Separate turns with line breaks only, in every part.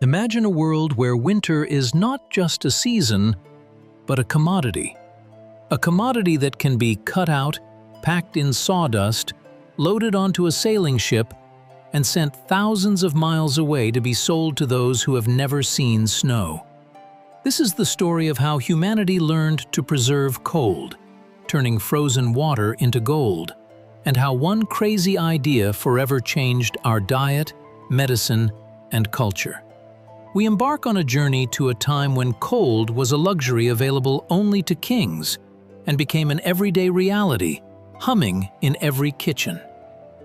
Imagine a world where winter is not just a season, but a commodity. A commodity that can be cut out, packed in sawdust, loaded onto a sailing ship, and sent thousands of miles away to be sold to those who have never seen snow. This is the story of how humanity learned to preserve cold, turning frozen water into gold, and how one crazy idea forever changed our diet, medicine, and culture. We embark on a journey to a time when cold was a luxury available only to kings and became an everyday reality, humming in every kitchen.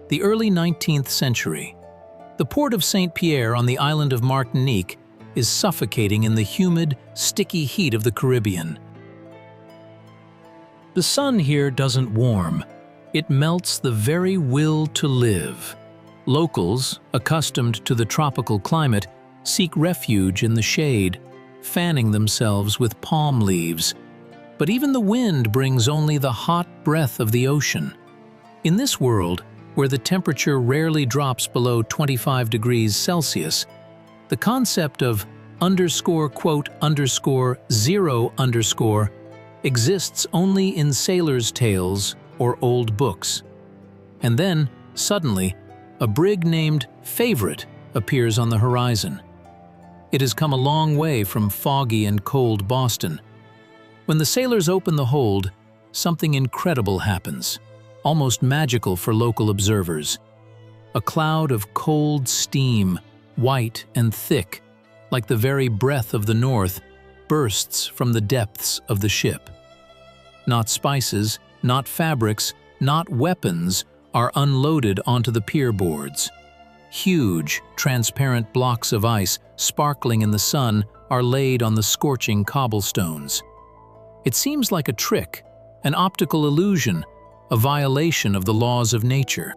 The early 19th century. The port of St. Pierre on the island of Martinique is suffocating in the humid, sticky heat of the Caribbean. The sun here doesn't warm. It melts the very will to live. Locals, accustomed to the tropical climate, seek refuge in the shade, fanning themselves with palm leaves. But even the wind brings only the hot breath of the ocean. In this world, where the temperature rarely drops below 25 degrees Celsius, the concept of __0_ exists only in sailors' tales or old books. And then, suddenly, a brig named Favorite appears on the horizon. It has come a long way from foggy and cold Boston. When the sailors open the hold, something incredible happens, almost magical for local observers. A cloud of cold steam, white and thick, like the very breath of the north, bursts from the depths of the ship. Not spices, not fabrics, not weapons are unloaded onto the pier boards. Huge, transparent blocks of ice, sparkling in the sun, are laid on the scorching cobblestones. It seems like a trick, an optical illusion, a violation of the laws of nature.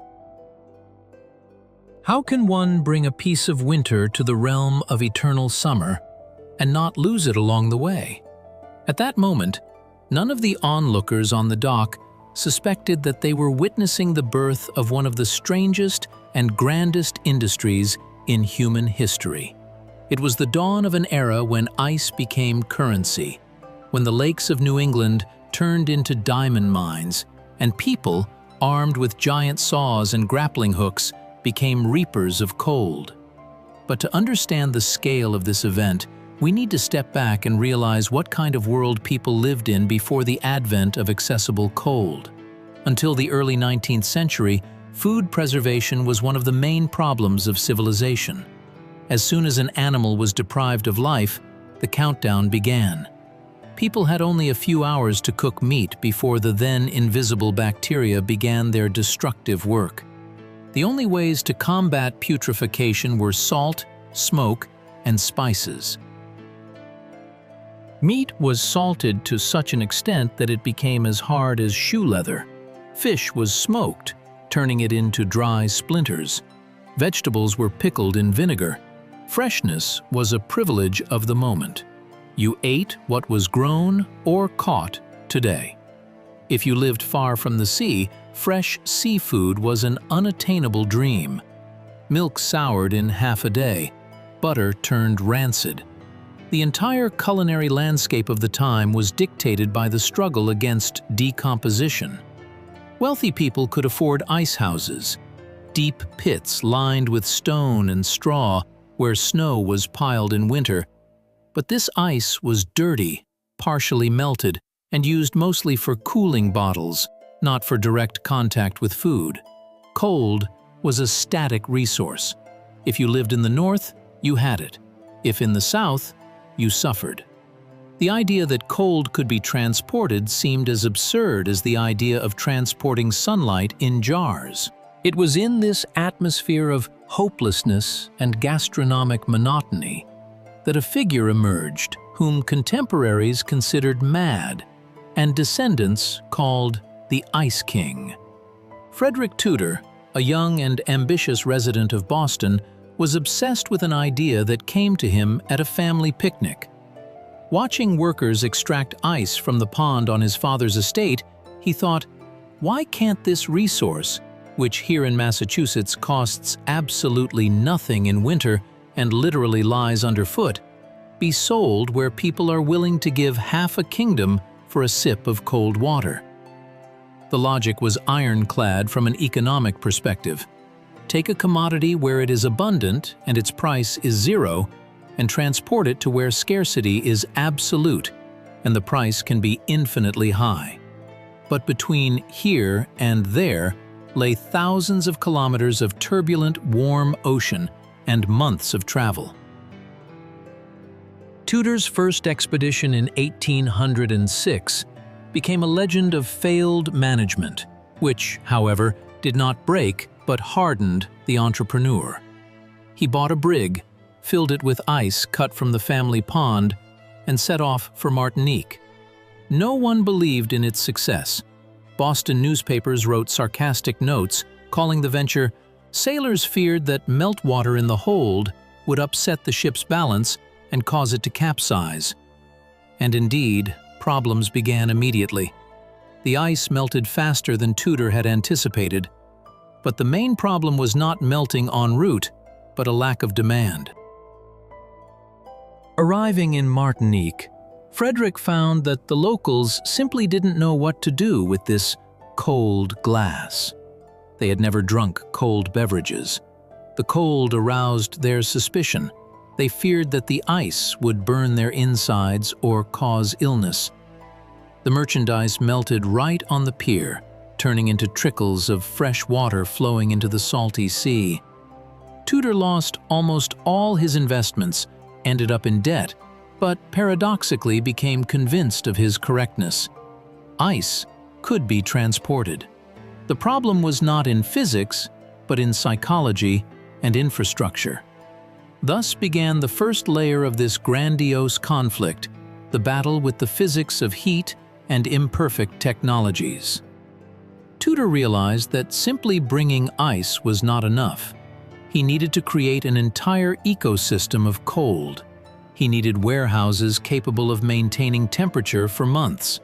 How can one bring a piece of winter to the realm of eternal summer and not lose it along the way? At that moment, none of the onlookers on the dock suspected that they were witnessing the birth of one of the strangest and grandest industries in human history. It was the dawn of an era when ice became currency, when the lakes of New England turned into diamond mines, and people, armed with giant saws and grappling hooks, became reapers of cold. But to understand the scale of this event, we need to step back and realize what kind of world people lived in before the advent of accessible cold. Until the early 19th century, food preservation was one of the main problems of civilization. As soon as an animal was deprived of life, the countdown began. People had only a few hours to cook meat before the then invisible bacteria began their destructive work. The only ways to combat putrefaction were salt, smoke, and spices. Meat was salted to such an extent that it became as hard as shoe leather. Fish was smoked, turning it into dry splinters. Vegetables were pickled in vinegar. Freshness was a privilege of the moment. You ate what was grown or caught today. If you lived far from the sea, fresh seafood was an unattainable dream. Milk soured in half a day. Butter turned rancid. The entire culinary landscape of the time was dictated by the struggle against decomposition. Wealthy people could afford ice houses, deep pits lined with stone and straw where snow was piled in winter. But this ice was dirty, partially melted, and used mostly for cooling bottles, not for direct contact with food. Cold was a static resource. If you lived in the north, you had it. If in the south, you suffered. The idea that cold could be transported seemed as absurd as the idea of transporting sunlight in jars. It was in this atmosphere of hopelessness and gastronomic monotony that a figure emerged whom contemporaries considered mad and descendants called the Ice King. Frederick Tudor, a young and ambitious resident of Boston, was obsessed with an idea that came to him at a family picnic. Watching workers extract ice from the pond on his father's estate, he thought, why can't this resource, which here in Massachusetts costs absolutely nothing in winter and literally lies underfoot, be sold where people are willing to give half a kingdom for a sip of cold water? The logic was ironclad from an economic perspective. Take a commodity where it is abundant and its price is zero, and transport it to where scarcity is absolute and the price can be infinitely high. But between here and there lay thousands of kilometers of turbulent, warm ocean and months of travel. Tudor's first expedition in 1806 became a legend of failed management, which, however, did not break but hardened the entrepreneur. He bought a brig, filled it with ice cut from the family pond, and set off for Martinique. No one believed in its success. Boston newspapers wrote sarcastic notes calling the venture, "Sailors feared that meltwater in the hold would upset the ship's balance and cause it to capsize." And indeed, problems began immediately. The ice melted faster than Tudor had anticipated. But the main problem was not melting en route, but a lack of demand. Arriving in Martinique, Frederick found that the locals simply didn't know what to do with this cold glass. They had never drunk cold beverages. The cold aroused their suspicion. They feared that the ice would burn their insides or cause illness. The merchandise melted right on the pier, turning into trickles of fresh water flowing into the salty sea. Tudor lost almost all his investments, ended up in debt, but paradoxically became convinced of his correctness. Ice could be transported. The problem was not in physics, but in psychology and infrastructure. Thus began the first layer of this grandiose conflict, the battle with the physics of heat and imperfect technologies. Tudor realized that simply bringing ice was not enough. He needed to create an entire ecosystem of cold. He needed warehouses capable of maintaining temperature for months.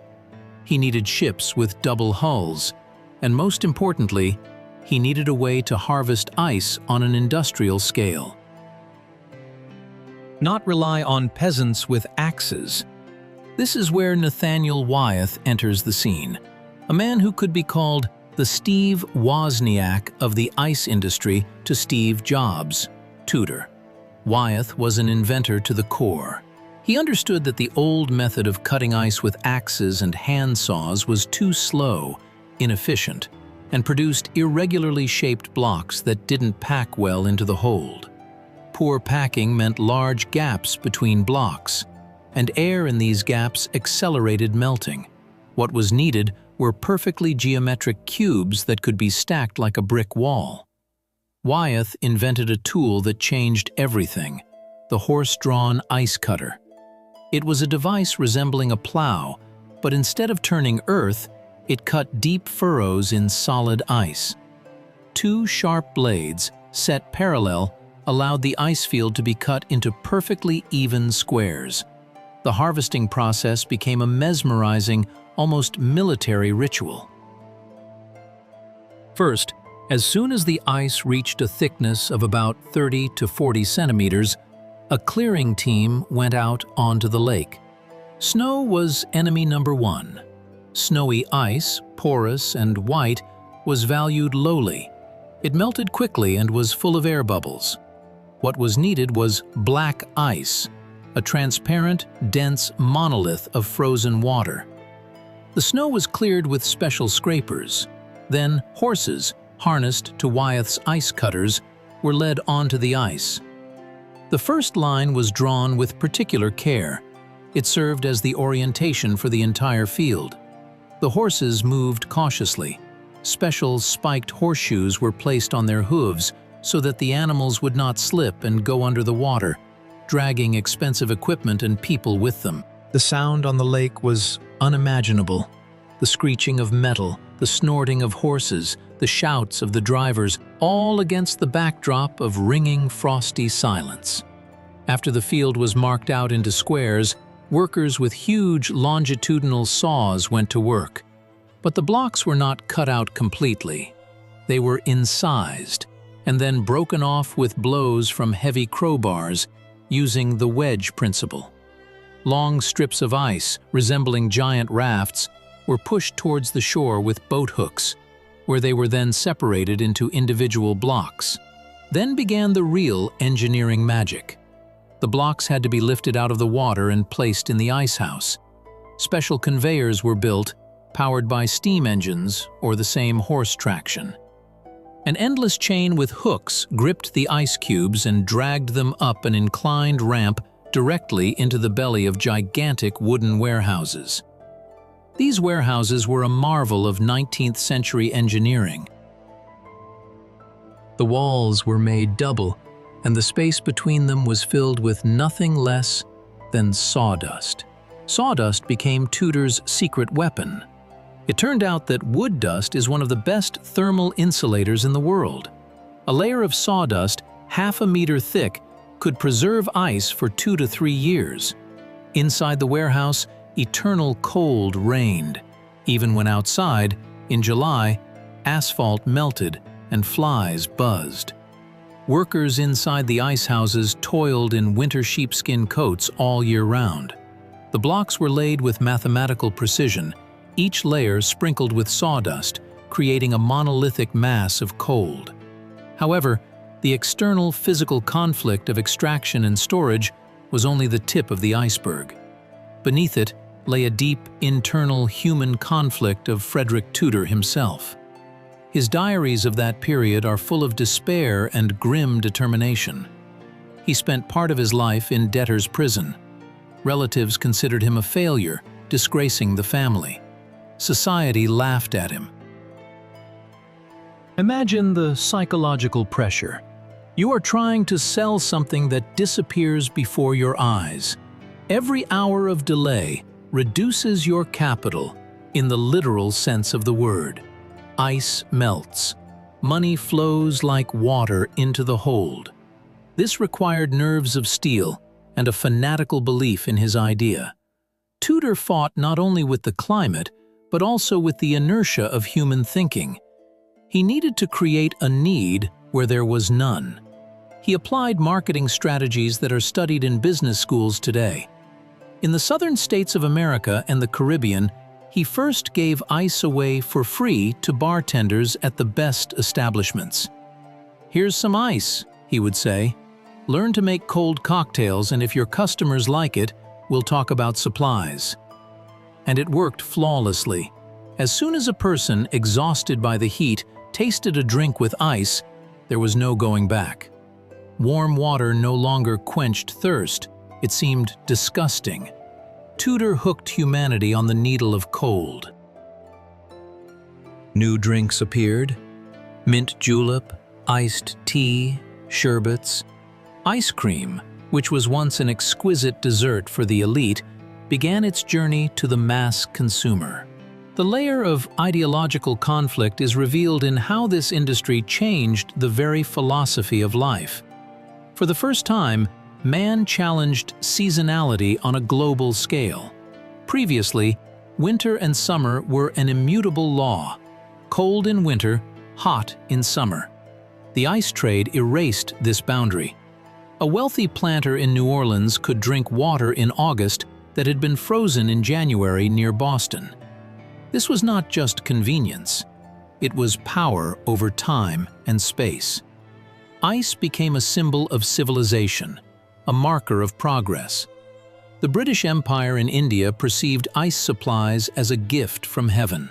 He needed ships with double hulls. And most importantly, he needed a way to harvest ice on an industrial scale. Not rely on peasants with axes. This is where Nathaniel Wyeth enters the scene, a man who could be called the Steve Wozniak of the ice industry to Steve Jobs, Tudor. Wyeth was an inventor to the core. He understood that the old method of cutting ice with axes and hand saws was too slow, inefficient, and produced irregularly shaped blocks that didn't pack well into the hold. Poor packing meant large gaps between blocks, and air in these gaps accelerated melting. What was needed were perfectly geometric cubes that could be stacked like a brick wall. Wyeth invented a tool that changed everything, the horse-drawn ice cutter. It was a device resembling a plow, but instead of turning earth, it cut deep furrows in solid ice. Two sharp blades, set parallel, allowed the ice field to be cut into perfectly even squares. The harvesting process became a mesmerizing, almost military ritual. First, as soon as the ice reached a thickness of about 30 to 40 centimeters, a clearing team went out onto the lake. Snow was enemy number one. Snowy ice, porous and white, was valued lowly. It melted quickly and was full of air bubbles. What was needed was black ice, a transparent, dense monolith of frozen water. The snow was cleared with special scrapers. Then horses, harnessed to Wyeth's ice cutters, were led onto the ice. The first line was drawn with particular care. It served as the orientation for the entire field. The horses moved cautiously. Special spiked horseshoes were placed on their hooves so that the animals would not slip and go under the water, dragging expensive equipment and people with them. The sound on the lake was unimaginable. The screeching of metal, the snorting of horses, the shouts of the drivers, all against the backdrop of ringing, frosty silence. After the field was marked out into squares, workers with huge longitudinal saws went to work. But the blocks were not cut out completely. They were incised. and then broken off with blows from heavy crowbars using the wedge principle. Long strips of ice, resembling giant rafts, were pushed towards the shore with boat hooks, where they were then separated into individual blocks. Then began the real engineering magic. The blocks had to be lifted out of the water and placed in the ice house. Special conveyors were built, powered by steam engines or the same horse traction. An endless chain with hooks gripped the ice cubes and dragged them up an inclined ramp directly into the belly of gigantic wooden warehouses. These warehouses were a marvel of 19th century engineering. The walls were made double, and the space between them was filled with nothing less than sawdust. Sawdust became Tudor's secret weapon. It turned out that wood dust is one of the best thermal insulators in the world. A layer of sawdust, half a meter thick, could preserve ice for 2 to 3 years. Inside the warehouse, eternal cold reigned. Even when outside, in July, asphalt melted and flies buzzed. Workers inside the ice houses toiled in winter sheepskin coats all year round. The blocks were laid with mathematical precision, each layer sprinkled with sawdust, creating a monolithic mass of cold. However, the external physical conflict of extraction and storage was only the tip of the iceberg. Beneath it lay a deep, internal human conflict of Frederick Tudor himself. His diaries of that period are full of despair and grim determination. He spent part of his life in debtor's prison. Relatives considered him a failure, disgracing the family. Society laughed at him. Imagine the psychological pressure. You are trying to sell something that disappears before your eyes. Every hour of delay reduces your capital in the literal sense of the word. Ice melts. Money flows like water into the hold. This required nerves of steel and a fanatical belief in his idea. Tudor fought not only with the climate, but also with the inertia of human thinking. He needed to create a need where there was none. He applied marketing strategies that are studied in business schools today. In the southern states of America and the Caribbean, he first gave ice away for free to bartenders at the best establishments. "Here's some ice," he would say. "Learn to make cold cocktails, and if your customers like it, we'll talk about supplies." And it worked flawlessly. As soon as a person, exhausted by the heat, tasted a drink with ice, there was no going back. Warm water no longer quenched thirst. It seemed disgusting. Tudor hooked humanity on the needle of cold. New drinks appeared: mint julep, iced tea, sherbets. Ice cream, which was once an exquisite dessert for the elite, began its journey to the mass consumer. The layer of ideological conflict is revealed in how this industry changed the very philosophy of life. For the first time, man challenged seasonality on a global scale. Previously, winter and summer were an immutable law. Cold in winter, hot in summer. The ice trade erased this boundary. A wealthy planter in New Orleans could drink water in August that had been frozen in January near Boston. This was not just convenience. It was power over time and space. Ice became a symbol of civilization, a marker of progress. The British Empire in India perceived ice supplies as a gift from heaven.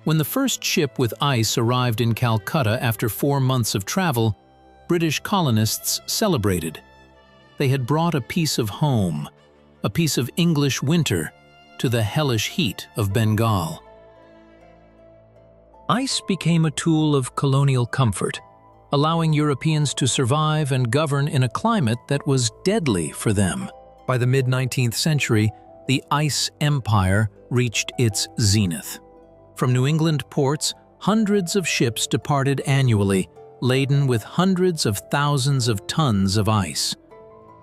When the first ship with ice arrived in Calcutta after 4 months of travel, British colonists celebrated. They had brought a piece of home, a piece of English winter, to the hellish heat of Bengal. Ice became a tool of colonial comfort, allowing Europeans to survive and govern in a climate that was deadly for them. By the mid-19th century, the ice empire reached its zenith. From New England ports, hundreds of ships departed annually, laden with hundreds of thousands of tons of ice.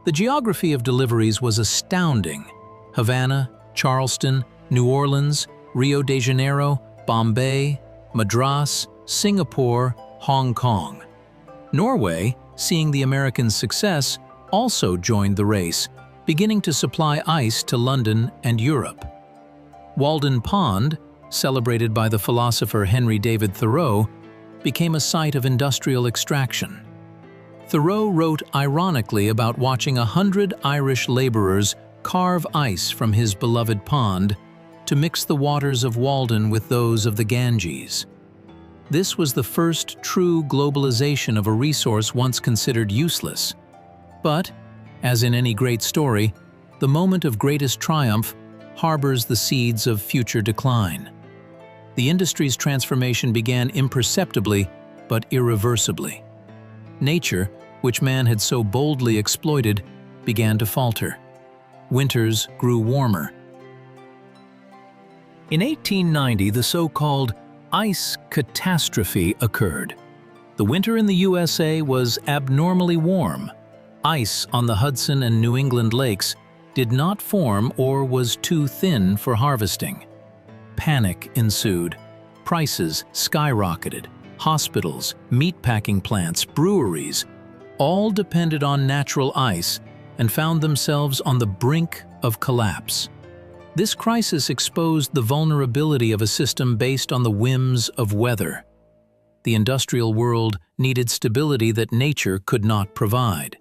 The geography of deliveries was astounding. Havana, Charleston, New Orleans, Rio de Janeiro, Bombay, Madras, Singapore, Hong Kong. Norway, seeing the Americans' success, also joined the race, beginning to supply ice to London and Europe. Walden Pond, celebrated by the philosopher Henry David Thoreau, became a site of industrial extraction. Thoreau wrote ironically about watching 100 Irish laborers carve ice from his beloved pond to mix the waters of Walden with those of the Ganges. This was the first true globalization of a resource once considered useless. But, as in any great story, the moment of greatest triumph harbors the seeds of future decline. The industry's transformation began imperceptibly but irreversibly. Nature, which man had so boldly exploited, began to falter. Winters grew warmer. In 1890, the so-called ice catastrophe occurred. The winter in the USA was abnormally warm. Ice on the Hudson and New England lakes did not form or was too thin for harvesting. Panic ensued. Prices skyrocketed. Hospitals, meatpacking plants, breweries, all depended on natural ice and found themselves on the brink of collapse. This crisis exposed the vulnerability of a system based on the whims of weather. The industrial world needed stability that nature could not provide.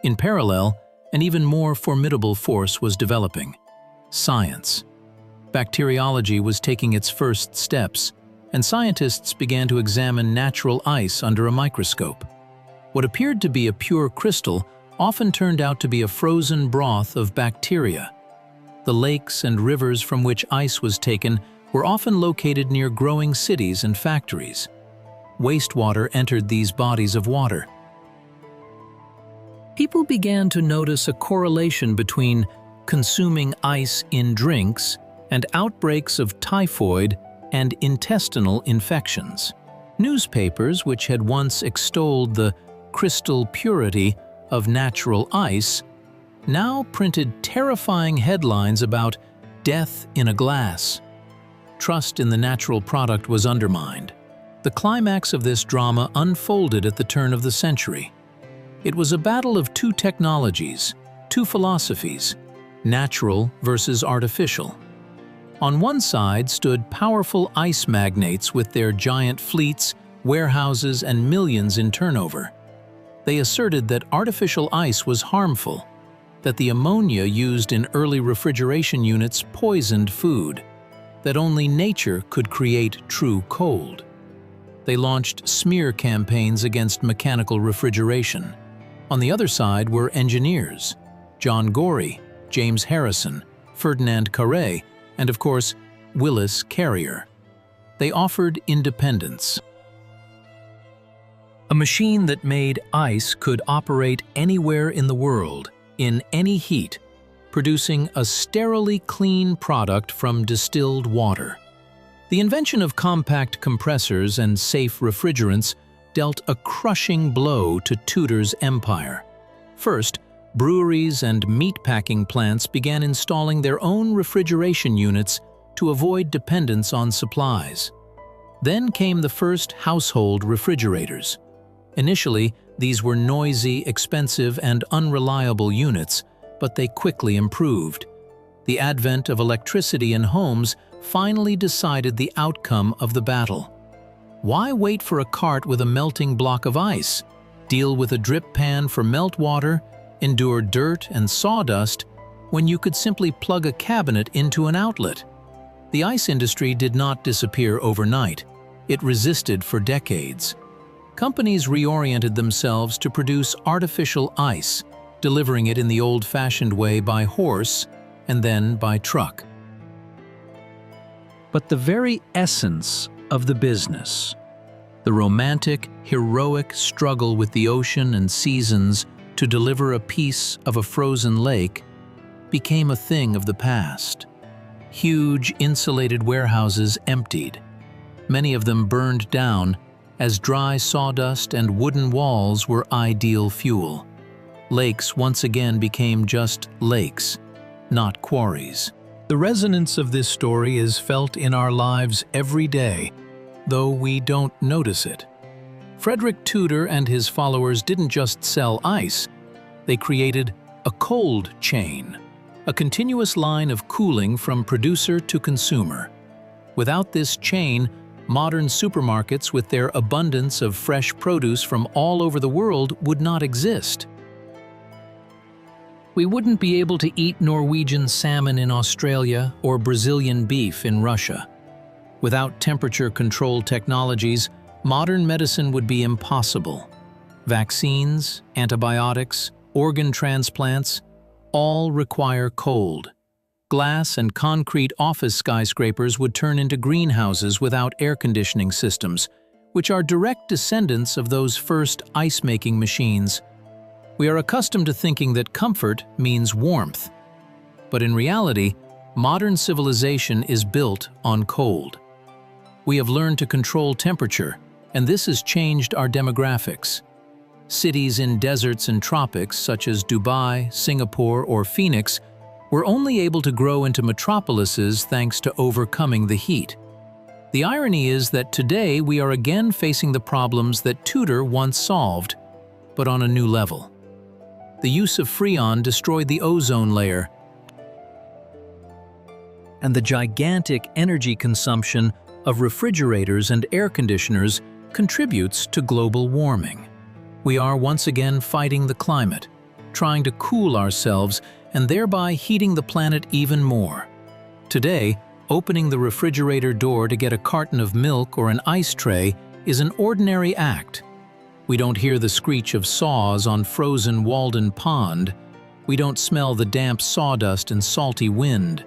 In parallel, an even more formidable force was developing: science. Bacteriology was taking its first steps, and scientists began to examine natural ice under a microscope. What appeared to be a pure crystal often turned out to be a frozen broth of bacteria. The lakes and rivers from which ice was taken were often located near growing cities and factories. Wastewater entered these bodies of water. People began to notice a correlation between consuming ice in drinks and outbreaks of typhoid and intestinal infections. Newspapers, which had once extolled the crystal purity of natural ice, now printed terrifying headlines about death in a glass. Trust in the natural product was undermined. The climax of this drama unfolded at the turn of the century. It was a battle of two technologies, two philosophies, natural versus artificial. On one side stood powerful ice magnates with their giant fleets, warehouses, and millions in turnover. They asserted that artificial ice was harmful, that the ammonia used in early refrigeration units poisoned food, that only nature could create true cold. They launched smear campaigns against mechanical refrigeration. On the other side were engineers: John Gorey, James Harrison, Ferdinand Carré, and of course, Willis Carrier. They offered independence. A machine that made ice could operate anywhere in the world, in any heat, producing a sterilely clean product from distilled water. The invention of compact compressors and safe refrigerants dealt a crushing blow to Tudor's empire. First, breweries and meatpacking plants began installing their own refrigeration units to avoid dependence on supplies. Then came the first household refrigerators. Initially, these were noisy, expensive, and unreliable units, but they quickly improved. The advent of electricity in homes finally decided the outcome of the battle. Why wait for a cart with a melting block of ice, deal with a drip pan for meltwater, endure dirt and sawdust, when you could simply plug a cabinet into an outlet? The ice industry did not disappear overnight. It resisted for decades. Companies reoriented themselves to produce artificial ice, delivering it in the old-fashioned way by horse and then by truck. But the very essence of the business, the romantic, heroic struggle with the ocean and seasons to deliver a piece of a frozen lake, became a thing of the past. Huge insulated warehouses emptied. Many of them burned down, as dry sawdust and wooden walls were ideal fuel. Lakes once again became just lakes, not quarries. The resonance of this story is felt in our lives every day, though we don't notice it. Frederick Tudor and his followers didn't just sell ice, they created a cold chain, a continuous line of cooling from producer to consumer. Without this chain, modern supermarkets with their abundance of fresh produce from all over the world would not exist. We wouldn't be able to eat Norwegian salmon in Australia or Brazilian beef in Russia. Without temperature-controlled technologies, modern medicine would be impossible. Vaccines, antibiotics, organ transplants, all require cold. Glass and concrete office skyscrapers would turn into greenhouses without air conditioning systems, which are direct descendants of those first ice-making machines. We are accustomed to thinking that comfort means warmth. But in reality, modern civilization is built on cold. We have learned to control temperature, and this has changed our demographics. Cities in deserts and tropics, such as Dubai, Singapore, or Phoenix, were only able to grow into metropolises thanks to overcoming the heat. The irony is that today we are again facing the problems that Tudor once solved, but on a new level. The use of Freon destroyed the ozone layer, and the gigantic energy consumption of refrigerators and air conditioners contributes to global warming. We are once again fighting the climate, trying to cool ourselves and thereby heating the planet even more. Today, opening the refrigerator door to get a carton of milk or an ice tray is an ordinary act. We don't hear the screech of saws on frozen Walden Pond. We don't smell the damp sawdust and salty wind.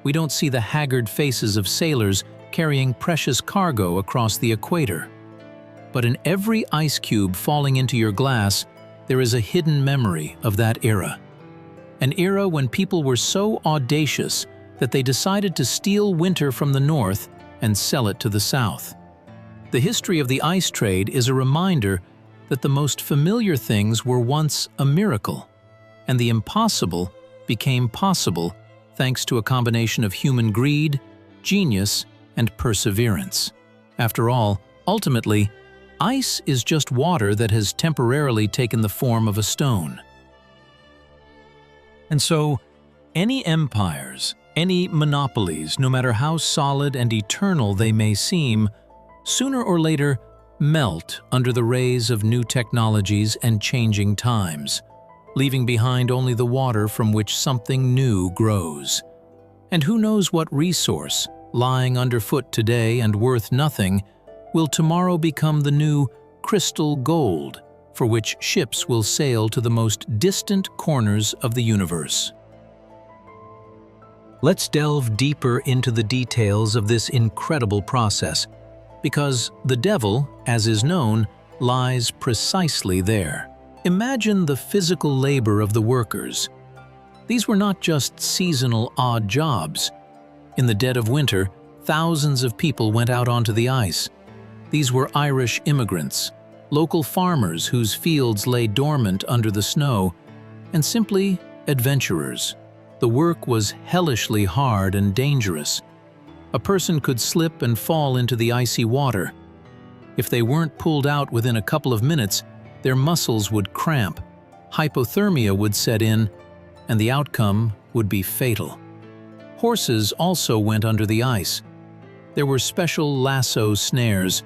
We don't see the haggard faces of sailors carrying precious cargo across the equator. But in every ice cube falling into your glass, there is a hidden memory of that era. An era when people were so audacious that they decided to steal winter from the north and sell it to the south. The history of the ice trade is a reminder that the most familiar things were once a miracle, and the impossible became possible thanks to a combination of human greed, genius, and perseverance. After all, ultimately, ice is just water that has temporarily taken the form of a stone. And so, any empires, any monopolies, no matter how solid and eternal they may seem, sooner or later melt under the rays of new technologies and changing times, leaving behind only the water from which something new grows. And who knows what resource, lying underfoot today and worth nothing, will tomorrow become the new crystal gold for which ships will sail to the most distant corners of the universe. Let's delve deeper into the details of this incredible process, because the devil, as is known, lies precisely there. Imagine the physical labor of the workers. These were not just seasonal odd jobs. In the dead of winter, thousands of people went out onto the ice. These were Irish immigrants, local farmers whose fields lay dormant under the snow, and simply adventurers. The work was hellishly hard and dangerous. A person could slip and fall into the icy water. If they weren't pulled out within a couple of minutes, their muscles would cramp, hypothermia would set in, and the outcome would be fatal. Horses also went under the ice. There were special lasso snares.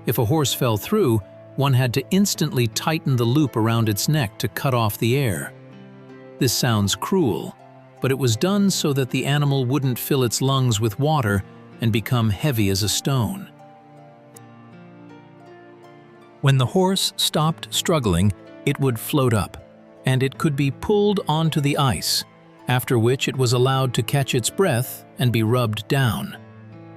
If a horse fell through, one had to instantly tighten the loop around its neck to cut off the air. This sounds cruel, but it was done so that the animal wouldn't fill its lungs with water and become heavy as a stone. When the horse stopped struggling, it would float up, and it could be pulled onto the ice, after which it was allowed to catch its breath and be rubbed down.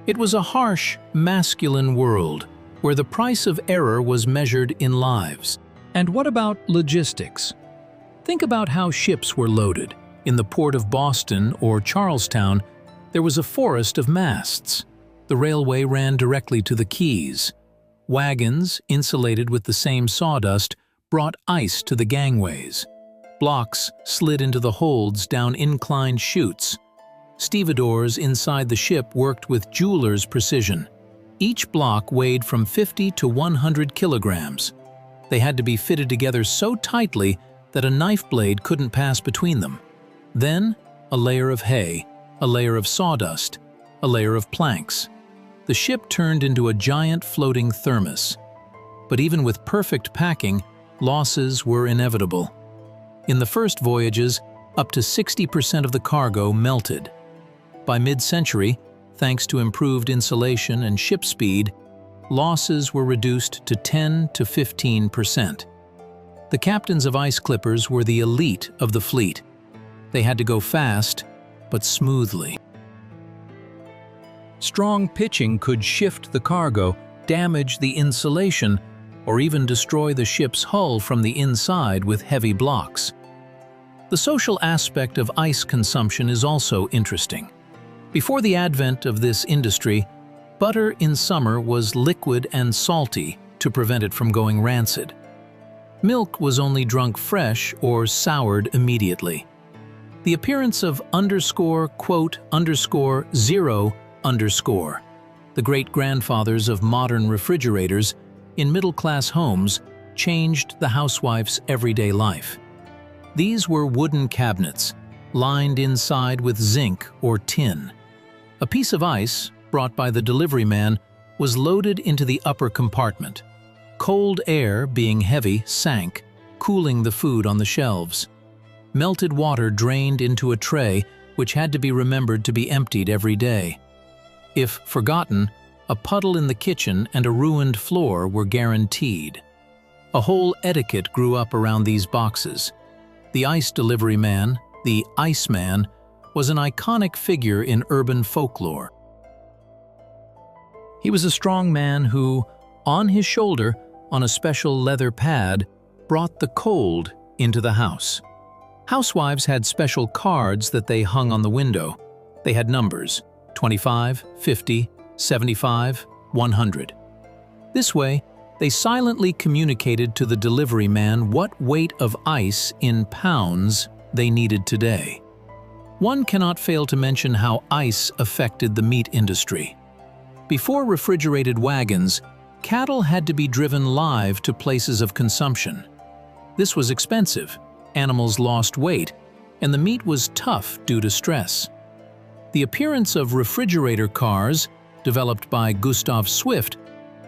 It was a harsh, masculine world, where the price of error was measured in lives. And what about logistics? Think about how ships were loaded. In the port of Boston or Charlestown, there was a forest of masts. The railway ran directly to the quays. Wagons, insulated with the same sawdust, brought ice to the gangways. Blocks slid into the holds down inclined chutes. Stevedores inside the ship worked with jeweler's precision. Each block weighed from 50 to 100 kilograms. They had to be fitted together so tightly that a knife blade couldn't pass between them. Then, a layer of hay, a layer of sawdust, a layer of planks. The ship turned into a giant floating thermos. But even with perfect packing, losses were inevitable. In the first voyages, up to 60% of the cargo melted. By mid-century, thanks to improved insulation and ship speed, losses were reduced to 10 to 15%. The captains of ice clippers were the elite of the fleet. They had to go fast, but smoothly. Strong pitching could shift the cargo, damage the insulation, or even destroy the ship's hull from the inside with heavy blocks. The social aspect of ice consumption is also interesting. Before the advent of this industry, butter in summer was liquid and salty to prevent it from going rancid. Milk was only drunk fresh or soured immediately. The appearance of __0_, the great-grandfathers of modern refrigerators, in middle-class homes changed the housewife's everyday life. These were wooden cabinets, lined inside with zinc or tin. A piece of ice, brought by the delivery man, was loaded into the upper compartment. Cold air, being heavy, sank, cooling the food on the shelves. Melted water drained into a tray, which had to be remembered to be emptied every day. If forgotten, a puddle in the kitchen and a ruined floor were guaranteed. A whole etiquette grew up around these boxes. The ice delivery man, the Iceman, was an iconic figure in urban folklore. He was a strong man who, on his shoulder, on a special leather pad, brought the cold into the house. Housewives had special cards that they hung on the window. They had numbers: 25, 50, 75, 100. This way, they silently communicated to the delivery man what weight of ice in pounds they needed today. One cannot fail to mention how ice affected the meat industry. Before refrigerated wagons, cattle had to be driven live to places of consumption. This was expensive, animals lost weight, and the meat was tough due to stress. The appearance of refrigerator cars, developed by Gustav Swift,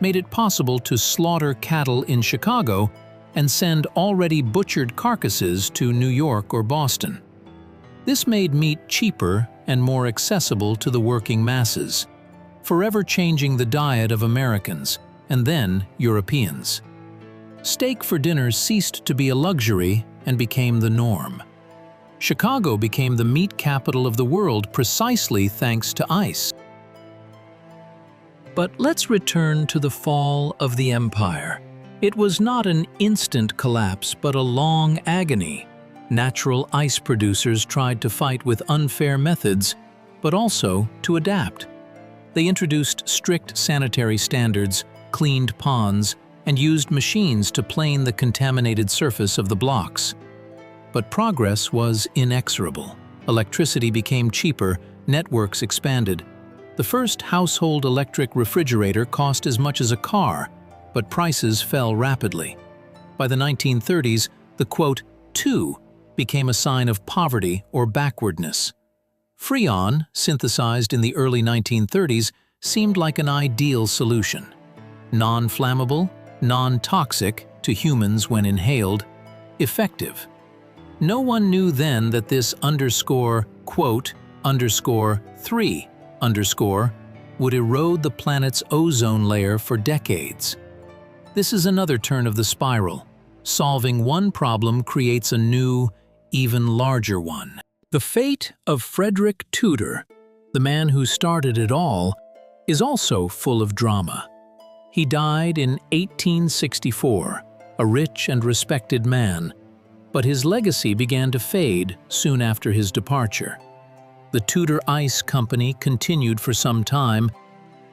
made it possible to slaughter cattle in Chicago and send already butchered carcasses to New York or Boston. This made meat cheaper and more accessible to the working masses, forever changing the diet of Americans and then Europeans. Steak for dinner ceased to be a luxury and became the norm. Chicago became the meat capital of the world precisely thanks to ice. But let's return to the fall of the empire. It was not an instant collapse, but a long agony. Natural ice producers tried to fight with unfair methods, but also to adapt. They introduced strict sanitary standards, cleaned ponds, and used machines to plane the contaminated surface of the blocks. But progress was inexorable. Electricity became cheaper, networks expanded. The first household electric refrigerator cost as much as a car, but prices fell rapidly. By the 1930s, the quote, "2" became a sign of poverty or backwardness. Freon, synthesized in the early 1930s, seemed like an ideal solution. Non-flammable, non-toxic to humans when inhaled, effective. No one knew then that this _3_ would erode the planet's ozone layer for decades. This is another turn of the spiral. Solving one problem creates a new, even larger one. The fate of Frederick Tudor, the man who started it all, is also full of drama. He died in 1864, a rich and respected man, but his legacy began to fade soon after his departure. The Tudor Ice Company continued for some time,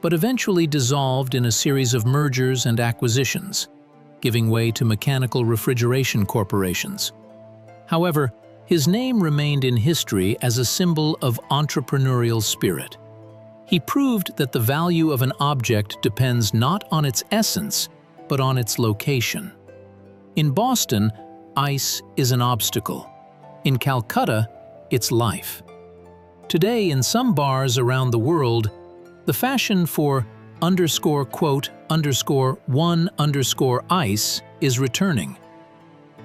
but eventually dissolved in a series of mergers and acquisitions, giving way to mechanical refrigeration corporations. However, his name remained in history as a symbol of entrepreneurial spirit. He proved that the value of an object depends not on its essence, but on its location. In Boston, ice is an obstacle. In Calcutta, it's life. Today, in some bars around the world, the fashion for _1_ice is returning.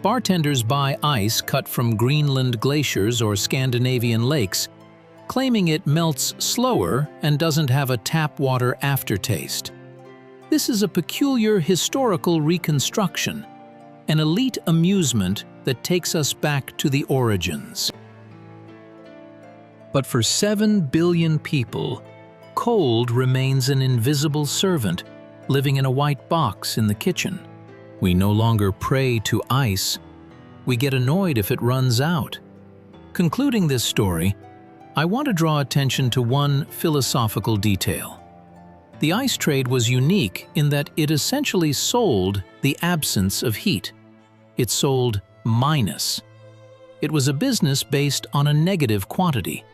Bartenders buy ice cut from Greenland glaciers or Scandinavian lakes, claiming it melts slower and doesn't have a tap water aftertaste. This is a peculiar historical reconstruction, an elite amusement that takes us back to the origins. But for 7 billion people, cold remains an invisible servant living in a white box in the kitchen. We no longer pray to ice. We get annoyed if it runs out. Concluding this story, I want to draw attention to one philosophical detail. The ice trade was unique in that it essentially sold the absence of heat. It sold minus. It was a business based on a negative quantity.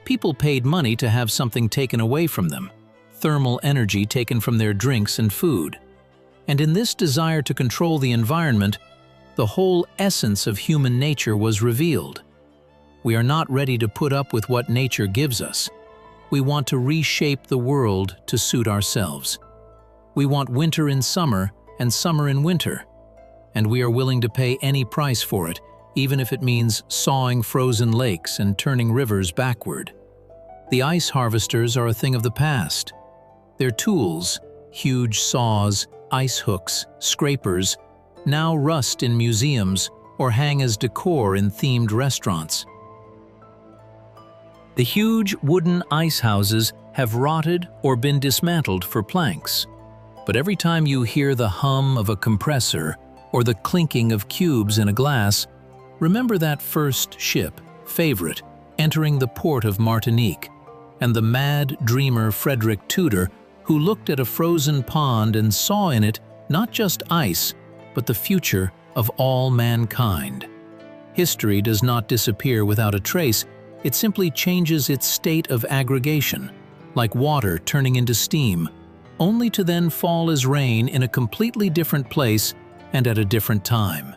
People paid money to have something taken away from them, thermal energy taken from their drinks and food. And in this desire to control the environment, the whole essence of human nature was revealed. We are not ready to put up with what nature gives us. We want to reshape the world to suit ourselves. We want winter in summer and summer in winter. And we are willing to pay any price for it, even if it means sawing frozen lakes and turning rivers backward. The ice harvesters are a thing of the past. Their tools, huge saws, ice hooks, scrapers, now rust in museums or hang as decor in themed restaurants. The huge wooden ice houses have rotted or been dismantled for planks. But every time you hear the hum of a compressor or the clinking of cubes in a glass, remember that first ship, Favorite, entering the port of Martinique, and the mad dreamer Frederick Tudor, who looked at a frozen pond and saw in it not just ice, but the future of all mankind. History does not disappear without a trace. It simply changes its state of aggregation, like water turning into steam, only to then fall as rain in a completely different place and at a different time.